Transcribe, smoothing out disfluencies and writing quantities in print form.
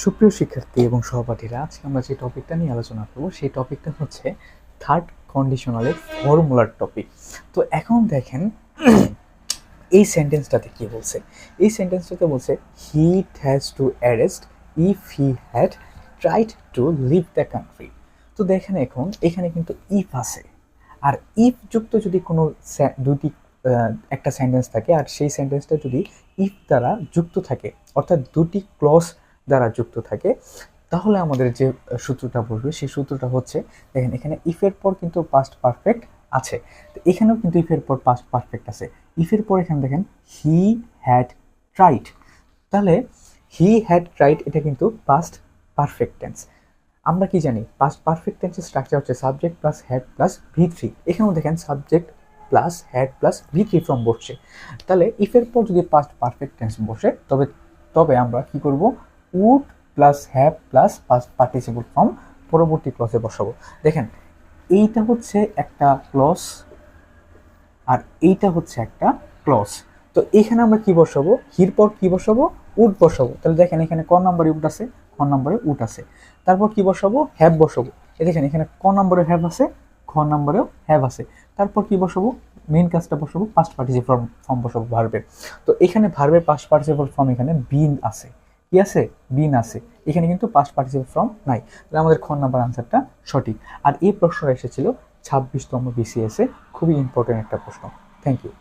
সুপ্রিয় শিক্ষার্থী এবং সহপাঠীরা, আজকে আমরা যে টপিকটা নিয়ে আলোচনা করব সেই টপিকটা হচ্ছে থার্ড কন্ডিশনালের ফর্মুলার টপিক। তো এখন দেখেন এই সেন্টেন্সটাতে কি বলছে। এই সেন্টেন্সটাতে বলছে he has to arrest if he had tried to leave the country. তো দেখেন এখন এখানে কিন্তু ইফ আছে, আর ইফ যুক্ত যদি কোনো দুটি একটা সেন্টেন্স থাকে আর সেই সেন্টেন্সটা যদি ইফ দ্বারা যুক্ত থাকে, অর্থাৎ দুটি ক্লজ দ্বারা যুক্ত থাকে, তাহলে আমাদের যে সূত্রটা বসবে সেই সূত্রটা হচ্ছে, দেখেন এখানে ইফের পর কিন্তু পাস্ট পারফেক্ট আছে, তো এখানেও কিন্তু ইফের পর পাস্ট পারফেক্ট আছে। ইফের পর এখানে দেখেন হি হ্যাড ট্রাইড, তাহলে হি হ্যাড ট্রাইড এটা কিন্তু পাস্ট পারফেক্ট টেন্স। আমরা কি জানি পাস্ট পারফেক্ট টেন্সের স্ট্রাকচার হচ্ছে subject plus had plus V3। এখানেও দেখেন subject plus had plus V3 form বসছে। তাহলে ইফের পর যদি পাস্ট পারফেক্ট টেন্স বসে তবে আমরা কি করব, would plus have plus past participle form পরবর্তী ক্লজে বসাবো। দেখেন এইটা হচ্ছে একটা ক্লজ আর এইটা হচ্ছে একটা ক্লজ। তো এখানে আমরা কি বসাবো, হির পর কি বসাবো, উড বসাবো। তাহলে দেখেন এখানে ক নম্বরে উড আছে, খ নম্বরে উড আছে। তারপর কি বসাবো, হ্যাভ বসাবো। দেখেন এখানে ক নম্বরে হ্যাভ আছে, খ নম্বরেও হ্যাভ আছে। তারপর কি বসাবো, মেইন কাজটা বসাবো, পাস্ট পার্টিসিপল ফর্ম বসাবো ভার্বের। তো এখানে ভার্বের পাস্ট পার্টিসিপল ফর্ম এখানে বিন আছে, কি আছে, বিন আছে। এখানে কিন্তু পাস্ট পার্টিসিপল ফর্ম নাই। তাহলে আমাদের খ নাম্বার আনসারটা সঠিক। আর এই প্রশ্নটা এসেছিল 26তম BCS এ, খুবই ইম্পর্টেন্ট একটা প্রশ্ন। Thank you.